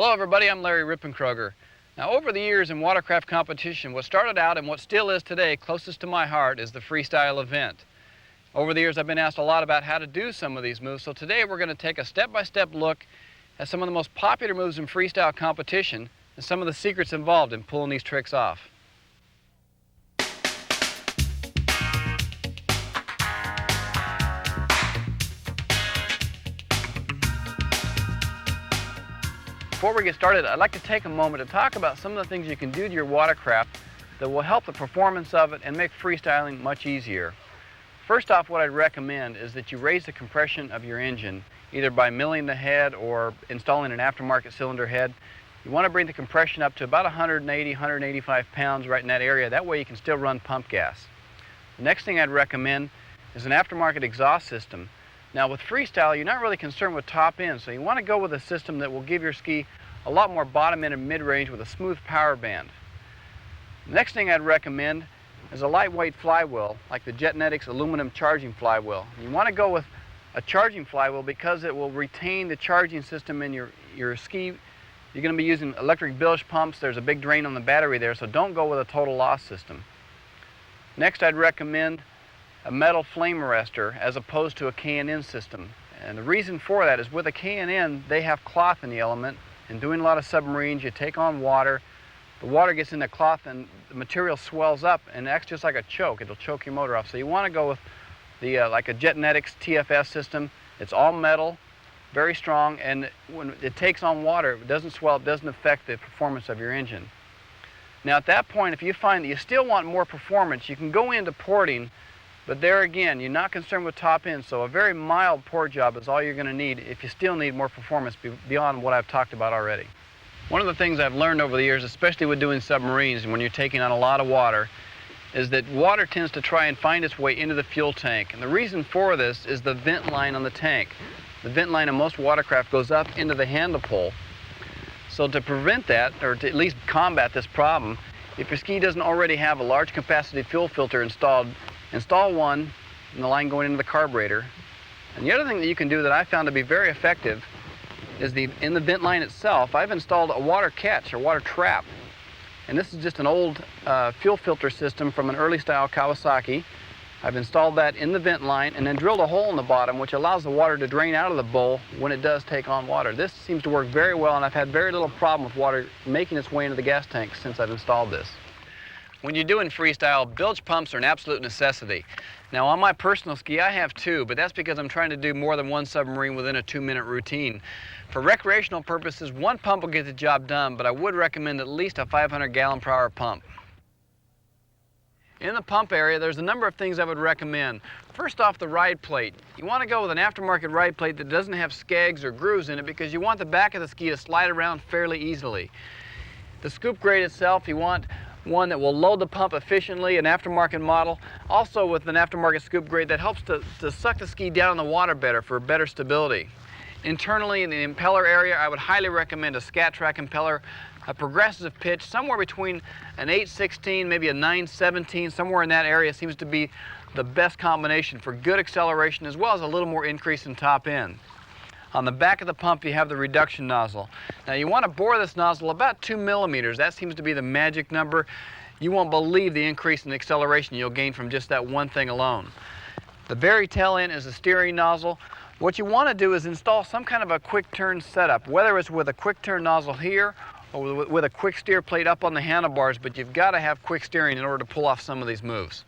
Hello everybody, I'm Larry Rippen. Now over the years in watercraft competition, what started out and what still is today closest to my heart is the freestyle event. Over the years I've been asked a lot about how to do some of these moves, so today we're going to take a step-by-step look at some of the most popular moves in freestyle competition and some of the secrets involved in pulling these tricks off. Before we get started, I'd like to take a moment to talk about some of the things you can do to your watercraft that will help the performance of it and make freestyling much easier. First off, what I'd recommend is that you raise the compression of your engine, either by milling the head or installing an aftermarket cylinder head. You want to bring the compression up to about 180, 185 pounds right in that area. That way you can still run pump gas. The next thing I'd recommend is an aftermarket exhaust system. Now with freestyle, you're not really concerned with top end, so you want to go with a system that will give your ski a lot more bottom end and mid-range with a smooth power band. The next thing I'd recommend is a lightweight flywheel, like the Jetnetics aluminum charging flywheel. You want to go with a charging flywheel because it will retain the charging system in your ski. You're going to be using electric bilge pumps. There's a big drain on the battery there, so don't go with a total loss system. Next, I'd recommend a metal flame arrestor as opposed to a K&N system. And the reason for that is with a K&N, they have cloth in the element, and doing a lot of submarines, you take on water, the water gets in the cloth and the material swells up and acts just like a choke. It'll choke your motor off. So you want to go with the like a Jetnetics TFS system. It's all metal, very strong, and when it takes on water, it doesn't swell, it doesn't affect the performance of your engine. Now at that point, if you find that you still want more performance, you can go into porting. But there again, you're not concerned with top end, so a very mild port job is all you're going to need if you still need more performance beyond what I've talked about already. One of the things I've learned over the years, especially with doing submarines and when you're taking on a lot of water, is that water tends to try and find its way into the fuel tank. And the reason for this is the vent line on the tank. The vent line in most watercraft goes up into the handle pole. So to prevent that, or to at least combat this problem, if your ski doesn't already have a large capacity fuel filter installed, install one in the line going into the carburetor. And the other thing that you can do that I found to be very effective is in the vent line itself, I've installed a water catch or water trap. And this is just an old fuel filter system from an early style Kawasaki. I've installed that in the vent line and then drilled a hole in the bottom which allows the water to drain out of the bowl when it does take on water. This seems to work very well, and I've had very little problem with water making its way into the gas tank since I've installed this. When you're doing freestyle, bilge pumps are an absolute necessity. Now on my personal ski I have two, but that's because I'm trying to do more than one submarine within a 2-minute routine. For recreational purposes, one pump will get the job done, but I would recommend at least a 500 gallon per hour pump. In the pump area, there's a number of things I would recommend. First off, the ride plate. You want to go with an aftermarket ride plate that doesn't have scags or grooves in it because you want the back of the ski to slide around fairly easily. The scoop grade itself, you want one that will load the pump efficiently, an aftermarket model. Also with an aftermarket scoop grade that helps to suck the ski down in the water better for better stability. Internally in the impeller area, I would highly recommend a Scat Track impeller, a progressive pitch, somewhere between an 8/16, maybe a 9/17, somewhere in that area seems to be the best combination for good acceleration as well as a little more increase in top end. On the back of the pump, you have the reduction nozzle. Now you want to bore this nozzle about 2 millimeters. That seems to be the magic number. You won't believe the increase in acceleration you'll gain from just that one thing alone. The very tail end is the steering nozzle. What you want to do is install some kind of a quick turn setup, whether it's with a quick turn nozzle here or with a quick steer plate up on the handlebars, but you've got to have quick steering in order to pull off some of these moves.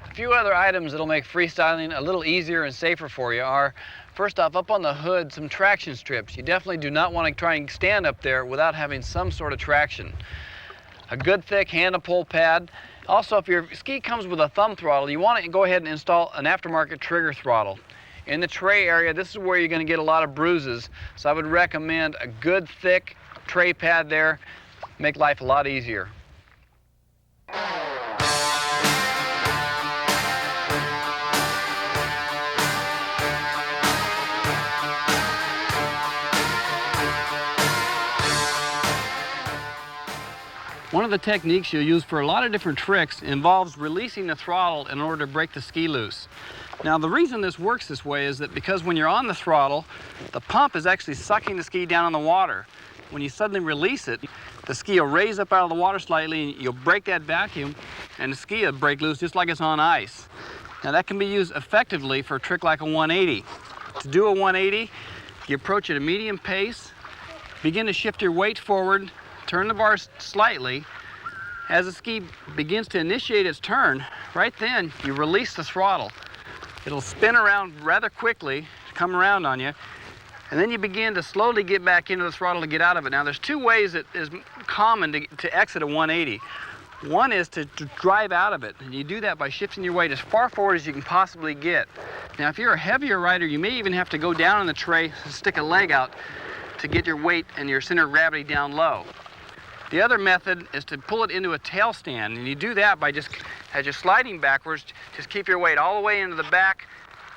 A few other items that'll make freestyling a little easier and safer for you are, first off, up on the hood, some traction strips. You definitely do not want to try and stand up there without having some sort of traction. A good thick handle pull pad. Also, if your ski comes with a thumb throttle, you want to go ahead and install an aftermarket trigger throttle. In the tray area, this is where you're going to get a lot of bruises, so I would recommend a good thick tray pad there. Make life a lot easier. One of the techniques you'll use for a lot of different tricks involves releasing the throttle in order to break the ski loose. Now the reason this works this way is that because when you're on the throttle, the pump is actually sucking the ski down in the water. When you suddenly release it, the ski will raise up out of the water slightly, and you'll break that vacuum, and the ski will break loose just like it's on ice. Now that can be used effectively for a trick like a 180. To do a 180, you approach at a medium pace, begin to shift your weight forward, turn the bars slightly. As the ski begins to initiate its turn, right then you release the throttle. It'll spin around rather quickly, come around on you, and then you begin to slowly get back into the throttle to get out of it. Now there's two ways that is common to exit a 180. One is to drive out of it, and you do that by shifting your weight as far forward as you can possibly get. Now if you're a heavier rider, you may even have to go down on the tray, stick a leg out to get your weight and your center of gravity down low. The other method is to pull it into a tail stand, and you do that by just, as you're sliding backwards, just keep your weight all the way into the back,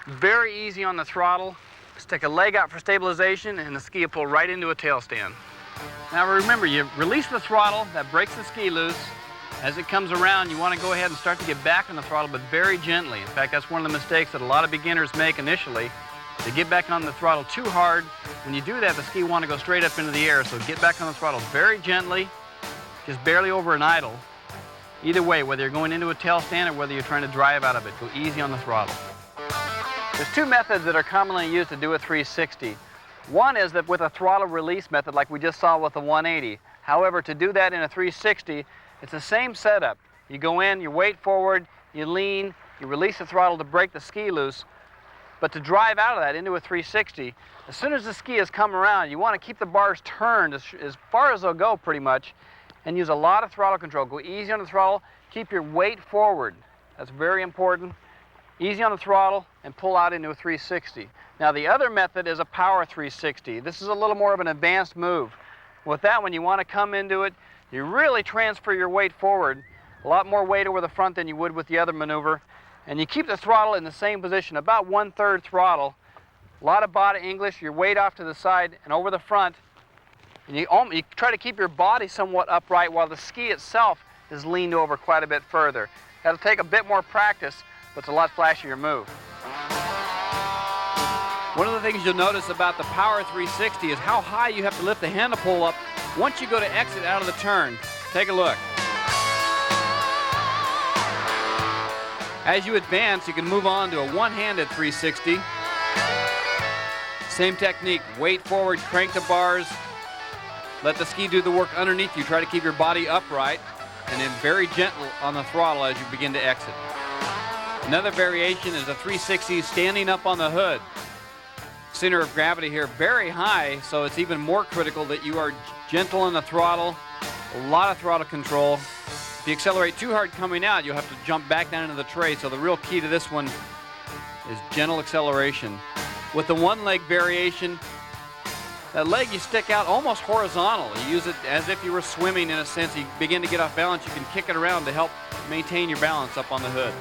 very easy on the throttle, stick a leg out for stabilization, and the ski will pull right into a tail stand. Now remember, you release the throttle, that breaks the ski loose. As it comes around, you want to go ahead and start to get back on the throttle, but very gently. In fact, that's one of the mistakes that a lot of beginners make initially. They get back on the throttle too hard. When you do that, the ski want to go straight up into the air, so get back on the throttle very gently, just barely over an idle. Either way, whether you're going into a tail stand or whether you're trying to drive out of it, go easy on the throttle. There's two methods that are commonly used to do a 360. One is that with a throttle release method like we just saw with the 180. However, to do that in a 360, it's the same setup. You go in, you weight forward, you lean, you release the throttle to break the ski loose. But to drive out of that into a 360, as soon as the ski has come around, you want to keep the bars turned as far as they'll go pretty much, and use a lot of throttle control. Go easy on the throttle, keep your weight forward. That's very important. Easy on the throttle and pull out into a 360. Now the other method is a power 360. This is a little more of an advanced move. With that one, you want to come into it, you really transfer your weight forward, a lot more weight over the front than you would with the other maneuver, and you keep the throttle in the same position, about 1/3 throttle. A lot of body English, your weight off to the side and over the front. And you try to keep your body somewhat upright while the ski itself is leaned over quite a bit further. That'll take a bit more practice, but it's a lot flashier move. One of the things you'll notice about the Power 360 is how high you have to lift the handle pole up once you go to exit out of the turn. Take a look. As you advance, you can move on to a one-handed 360. Same technique, weight forward, crank the bars, let the ski do the work underneath you. Try to keep your body upright, and then very gentle on the throttle as you begin to exit. Another variation is a 360 standing up on the hood. Center of gravity here very high, so it's even more critical that you are gentle on the throttle, a lot of throttle control. If you accelerate too hard coming out, you'll have to jump back down into the tray, so the real key to this one is gentle acceleration. With the one leg variation, that leg you stick out almost horizontal. You use it as if you were swimming in a sense. You begin to get off balance, you can kick it around to help maintain your balance up on the hood.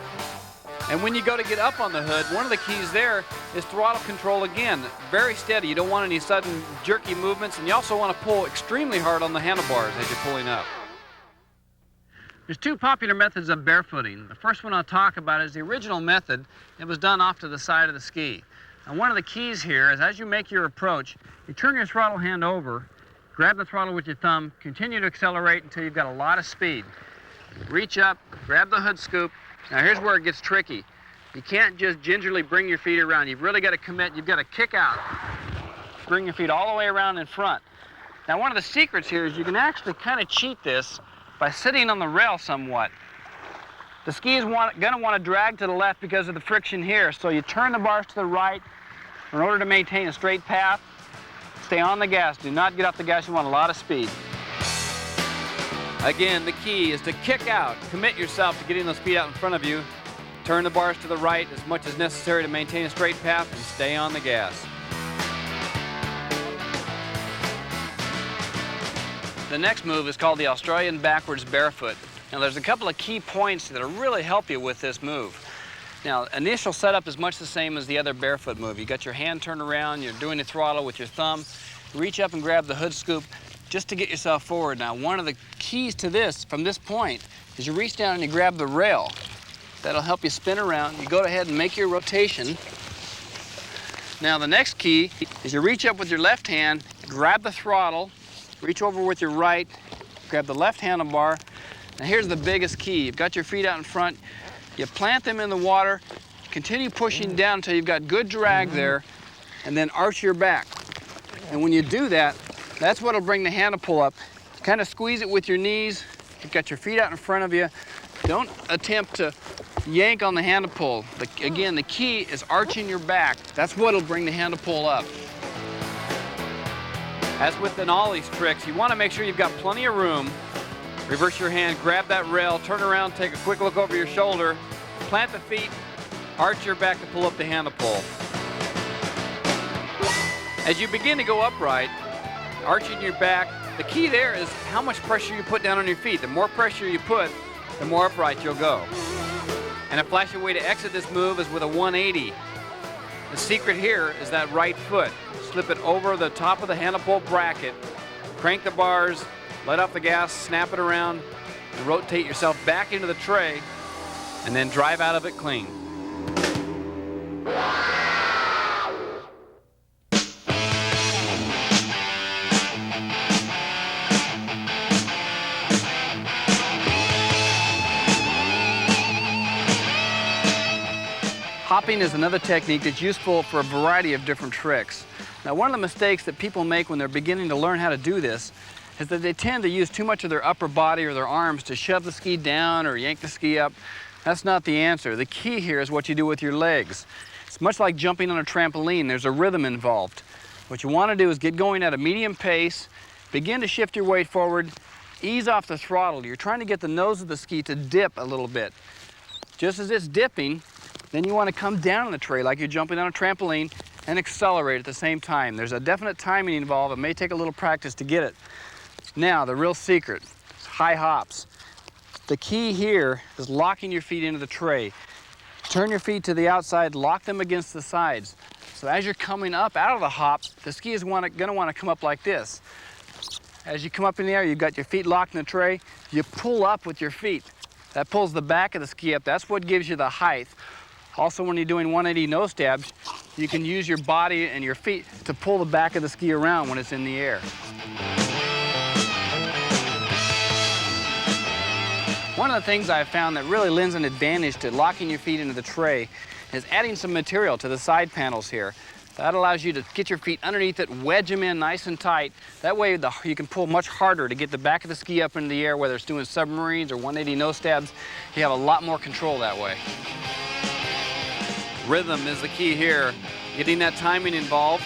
And when you go to get up on the hood, one of the keys there is throttle control again. Very steady. You don't want any sudden jerky movements, and you also want to pull extremely hard on the handlebars as you're pulling up. There's two popular methods of barefooting. The first one I'll talk about is the original method that was done off to the side of the ski. And one of the keys here is as you make your approach, you turn your throttle hand over, grab the throttle with your thumb, continue to accelerate until you've got a lot of speed. Reach up, grab the hood scoop. Now here's where it gets tricky. You can't just gingerly bring your feet around. You've really got to commit. You've got to kick out. Bring your feet all the way around in front. Now one of the secrets here is you can actually kind of cheat this by sitting on the rail somewhat. The ski is going to want to drag to the left because of the friction here, so you turn the bars to the right in order to maintain a straight path. Stay on the gas. Do not get off the gas. You want a lot of speed. Again, the key is to kick out. Commit yourself to getting those feet out in front of you. Turn the bars to the right as much as necessary to maintain a straight path and stay on the gas. The next move is called the Australian backwards barefoot. Now there's a couple of key points that'll really help you with this move. Now, initial setup is much the same as the other barefoot move. You got your hand turned around, you're doing the throttle with your thumb. Reach up and grab the hood scoop just to get yourself forward. Now, one of the keys to this, from this point, is you reach down and you grab the rail. That'll help you spin around. You go ahead and make your rotation. Now the next key is you reach up with your left hand, grab the throttle, reach over with your right, grab the left handlebar. Now here's the biggest key. You've got your feet out in front, you plant them in the water, continue pushing down until you've got good drag there, and then arch your back. And when you do that, that's what'll bring the handle pull up. Kind of squeeze it with your knees. You've got your feet out in front of you. Don't attempt to yank on the handle pull. Again, the key is arching your back. That's what'll bring the handle pull up. As with all these tricks, you want to make sure you've got plenty of room. Reverse your hand, grab that rail, turn around, take a quick look over your shoulder, plant the feet, arch your back to pull up the handle pull. As you begin to go upright, arching your back, the key there is how much pressure you put down on your feet. The more pressure you put, the more upright you'll go. And a flashy way to exit this move is with a 180. The secret here is that right foot. Slip it over the top of the handle pull bracket, crank the bars, let off the gas, snap it around, and rotate yourself back into the tray, and then drive out of it clean. Hopping is another technique that's useful for a variety of different tricks. Now, one of the mistakes that people make when they're beginning to learn how to do this is that they tend to use too much of their upper body or their arms to shove the ski down or yank the ski up. That's not the answer. The key here is what you do with your legs. It's much like jumping on a trampoline. There's a rhythm involved. What you want to do is get going at a medium pace, begin to shift your weight forward, ease off the throttle. You're trying to get the nose of the ski to dip a little bit. Just as it's dipping, then you want to come down on the tray like you're jumping on a trampoline and accelerate at the same time. There's a definite timing involved. It may take a little practice to get it. Now, the real secret is high hops. The key here is locking your feet into the tray. Turn your feet to the outside, lock them against the sides. So as you're coming up out of the hop, the ski is going to want to come up like this. As you come up in the air, you've got your feet locked in the tray. You pull up with your feet. That pulls the back of the ski up. That's what gives you the height. Also, when you're doing 180 nose stabs, you can use your body and your feet to pull the back of the ski around when it's in the air. One of the things I've found that really lends an advantage to locking your feet into the tray is adding some material to the side panels here. That allows you to get your feet underneath it, wedge them in nice and tight. That way you can pull much harder to get the back of the ski up into the air, whether it's doing submarines or 180 nose stabs. You have a lot more control that way. Rhythm is the key here. Getting that timing involved,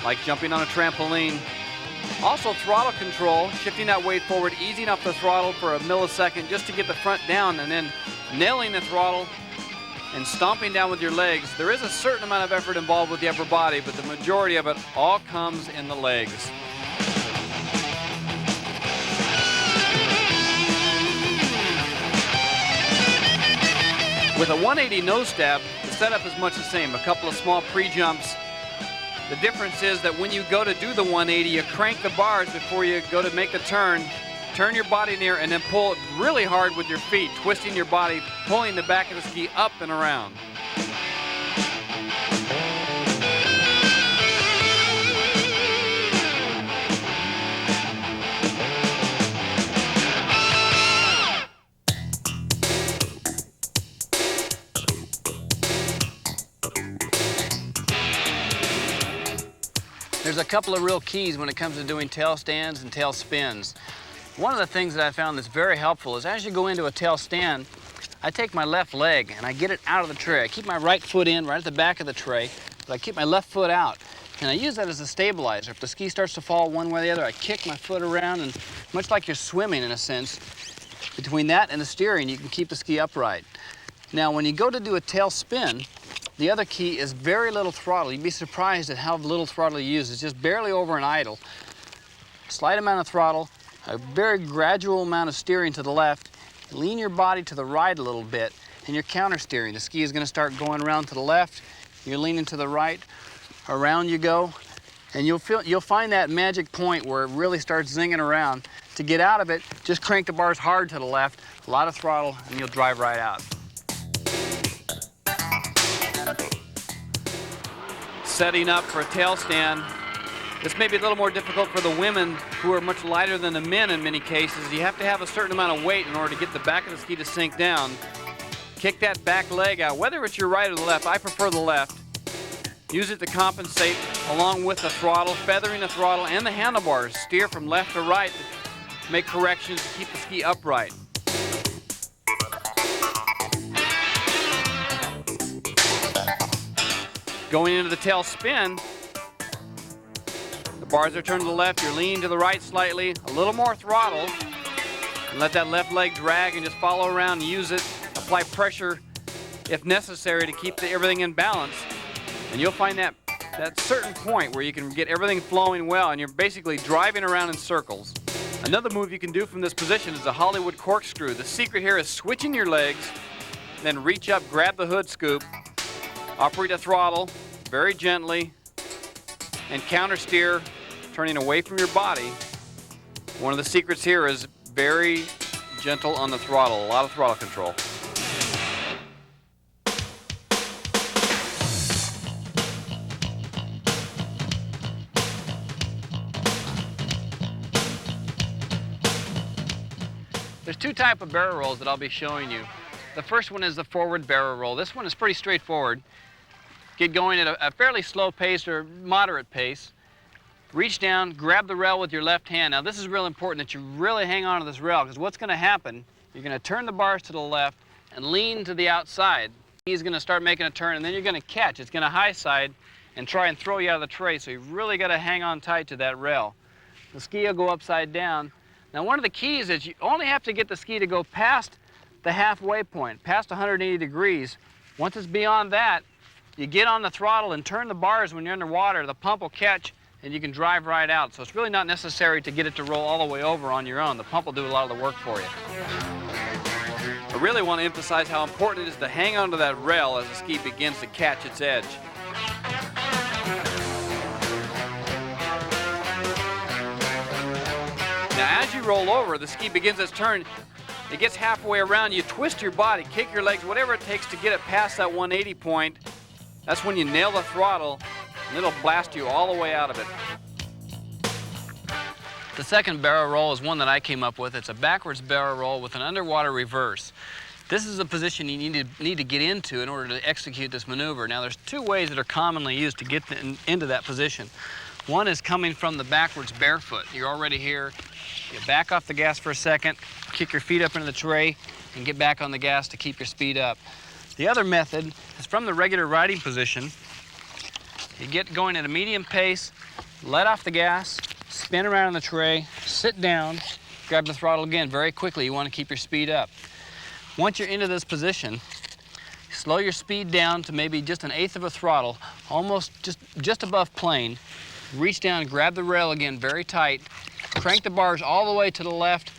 like jumping on a trampoline. Also throttle control, shifting that weight forward, easing up the throttle for a millisecond just to get the front down, and then nailing the throttle and stomping down with your legs. There is a certain amount of effort involved with the upper body, but the majority of it all comes in the legs. With a 180 nose stab, the setup is much the same. A couple of small pre-jumps. The difference is that when you go to do the 180, you crank the bars before you go to make the turn, turn your body near, and then pull it really hard with your feet, twisting your body, pulling the back of the ski up and around. There's a couple of real keys when it comes to doing tail stands and tail spins. One of the things that I found that's very helpful is as you go into a tail stand, I take my left leg and I get it out of the tray. I keep my right foot in right at the back of the tray, but I keep my left foot out. And I use that as a stabilizer. If the ski starts to fall one way or the other, I kick my foot around, and much like you're swimming in a sense, between that and the steering, you can keep the ski upright. Now, when you go to do a tail spin, the other key is very little throttle. You'd be surprised at how little throttle you use. It's just barely over an idle. Slight amount of throttle, a very gradual amount of steering to the left. Lean your body to the right a little bit, and you're counter steering. The ski is going to start going around to the left. You're leaning to the right. Around you go, and you'll find that magic point where it really starts zinging around. To get out of it, just crank the bars hard to the left, a lot of throttle, and you'll drive right out. setting up for a tail stand. This may be a little more difficult for the women who are much lighter than the men in many cases. You have to have a certain amount of weight in order to get the back of the ski to sink down. Kick that back leg out, whether it's your right or the left. I prefer the left. Use it to compensate along with the throttle, feathering the throttle and the handlebars. Steer from left to right to make corrections to keep the ski upright. Going into the tail spin, the bars are turned to the left, you're leaning to the right slightly, a little more throttle, and let that left leg drag and just follow around and use it. Apply pressure if necessary to keep everything in balance. And you'll find that certain point where you can get everything flowing well and you're basically driving around in circles. Another move you can do from this position is the Hollywood corkscrew. The secret here is switching your legs, then reach up, grab the hood scoop, operate the throttle very gently, and counter steer, turning away from your body. One of the secrets here is very gentle on the throttle, a lot of throttle control. There's two types of barrel rolls that I'll be showing you. The first one is the forward barrel roll. This one is pretty straightforward. Get going at a fairly slow pace or moderate pace. Reach down, grab the rail with your left hand. Now this is real important that you really hang on to this rail, because what's going to happen, you're going to turn the bars to the left and lean to the outside. He's going to start making a turn and then you're going to catch. It's going to high side and try and throw you out of the tray, so you've really got to hang on tight to that rail. The ski will go upside down. Now one of the keys is you only have to get the ski to go past the halfway point, past 180 degrees. Once it's beyond that, you get on the throttle and turn the bars when you're underwater. The pump will catch and you can drive right out. So it's really not necessary to get it to roll all the way over on your own. The pump will do a lot of the work for you. I really want to emphasize how important it is to hang onto that rail as the ski begins to catch its edge. Now as you roll over, the ski begins its turn. It gets halfway around, you twist your body, kick your legs, whatever it takes to get it past that 180 point. That's when you nail the throttle and it'll blast you all the way out of it. The second barrel roll is one that I came up with. It's a backwards barrel roll with an underwater reverse. This is a position you need to get into in order to execute this maneuver. Now there's two ways that are commonly used to get into that position. One is coming from the backwards barefoot. You're already here. You back off the gas for a second, kick your feet up into the tray, and get back on the gas to keep your speed up. The other method is from the regular riding position. You get going at a medium pace, let off the gas, spin around in the tray, sit down, grab the throttle again very quickly. You want to keep your speed up. Once you're into this position, slow your speed down to maybe just 1/8 of a throttle, almost just above plane. Reach down, grab the rail again very tight, crank the bars all the way to the left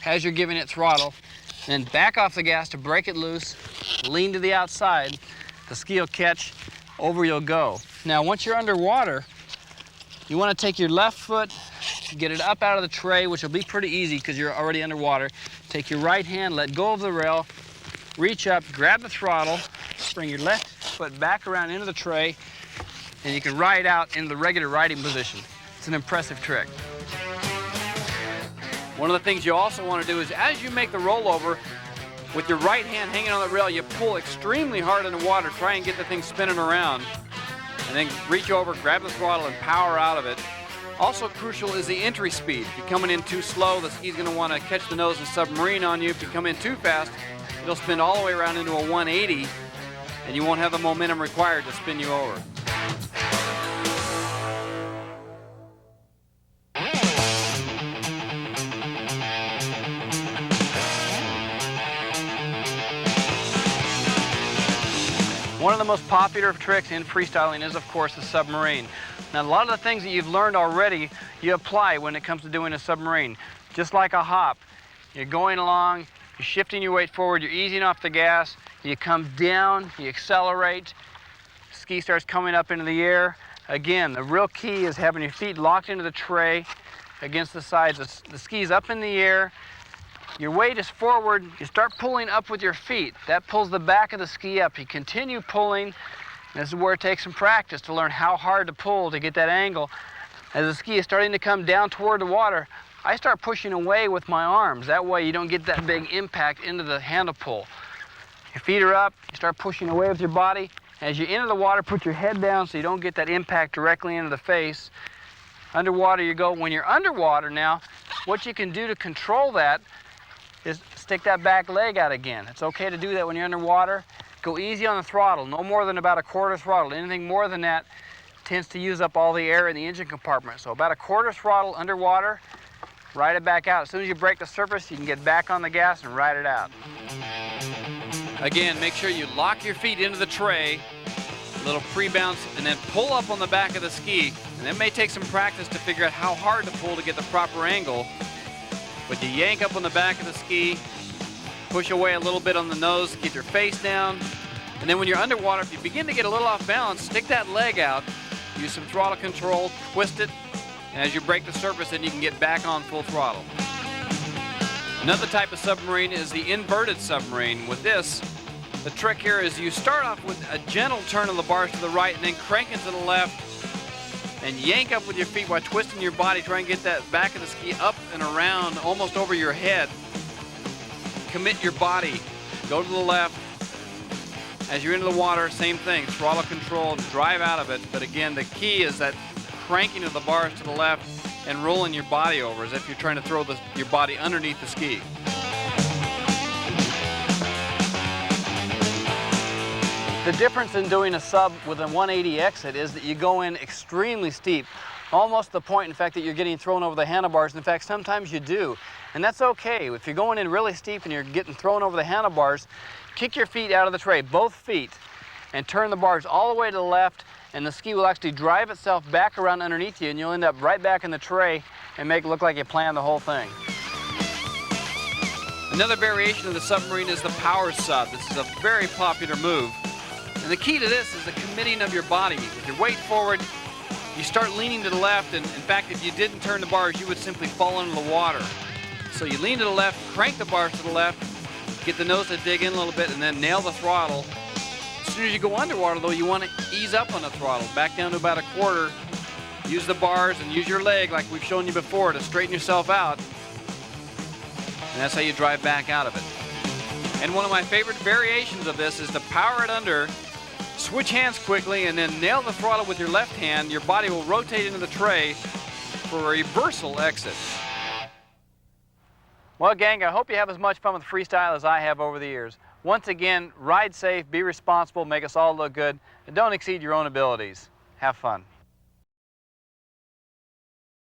as you're giving it throttle, then back off the gas to break it loose, lean to the outside, the ski will catch, over you'll go. Now once you're underwater, you want to take your left foot, get it up out of the tray, which will be pretty easy because you're already underwater. Take your right hand, let go of the rail, reach up, grab the throttle, bring your left foot back around into the tray, and you can ride out in the regular riding position. It's an impressive trick. One of the things you also want to do is as you make the rollover, with your right hand hanging on the rail, you pull extremely hard in the water, try and get the thing spinning around, and then reach over, grab the throttle, and power out of it. Also crucial is the entry speed. If you're coming in too slow, the ski's going to want to catch the nose and submarine on you. If you come in too fast, it'll spin all the way around into a 180, and you won't have the momentum required to spin you over. One of the most popular tricks in freestyling is, of course, the submarine. Now, a lot of the things that you've learned already, you apply when it comes to doing a submarine. Just like a hop, you're going along, you're shifting your weight forward, you're easing off the gas, you come down, you accelerate, ski starts coming up into the air. Again, the real key is having your feet locked into the tray against the sides. The ski's up in the air, your weight is forward, you start pulling up with your feet. That pulls the back of the ski up. You continue pulling, This is where it takes some practice to learn how hard to pull to get that angle. As the ski is starting to come down toward the water, I start pushing away with my arms. That way you don't get that big impact into the handle pull. Your feet are up, you start pushing away with your body. As you enter the water, put your head down so you don't get that impact directly into the face. Underwater you go. When you're underwater now, what you can do to control that is stick that back leg out again. It's okay to do that when you're underwater. Go easy on the throttle, no more than about a quarter throttle. Anything more than that tends to use up all the air in the engine compartment. So about a quarter throttle underwater, ride it back out. As soon as you break the surface, you can get back on the gas and ride it out. Again, make sure you lock your feet into the tray, a little pre-bounce, and then pull up on the back of the ski. And it may take some practice to figure out how hard to pull to get the proper angle. But you yank up on the back of the ski, push away a little bit on the nose, keep your face down. And then when you're underwater, if you begin to get a little off balance, stick that leg out, use some throttle control, twist it, and as you break the surface, then you can get back on full throttle. Another type of submarine is the inverted submarine. With this, the trick here is you start off with a gentle turn of the bars to the right and then crank it to the left and yank up with your feet while twisting your body, try and get that back of the ski up and around, almost over your head. Commit your body, go to the left. As you're into the water, same thing, throttle control, drive out of it. But again, the key is that cranking of the bars to the left and rolling your body over as if you're trying to throw your body underneath the ski. The difference in doing a sub with a 180 exit is that you go in extremely steep, almost to the point, in fact, that you're getting thrown over the handlebars. In fact, sometimes you do. And that's okay. If you're going in really steep and you're getting thrown over the handlebars, kick your feet out of the tray, both feet, and turn the bars all the way to the left, and the ski will actually drive itself back around underneath you, and you'll end up right back in the tray and make it look like you planned the whole thing. Another variation of the submarine is the power sub. This is a very popular move. And the key to this is the committing of your body. With your weight forward, you start leaning to the left, and in fact, if you didn't turn the bars, you would simply fall into the water. So you lean to the left, crank the bars to the left, get the nose to dig in a little bit, and then nail the throttle. As soon as you go underwater, though, you want to ease up on the throttle, back down to about a quarter. Use the bars and use your leg, like we've shown you before, to straighten yourself out. And that's how you drive back out of it. And one of my favorite variations of this is to power it under, switch hands quickly, and then nail the throttle with your left hand. Your body will rotate into the tray for a reversal exit. Well, gang, I hope you have as much fun with freestyle as I have over the years. Once again, ride safe, be responsible, make us all look good, and don't exceed your own abilities. Have fun.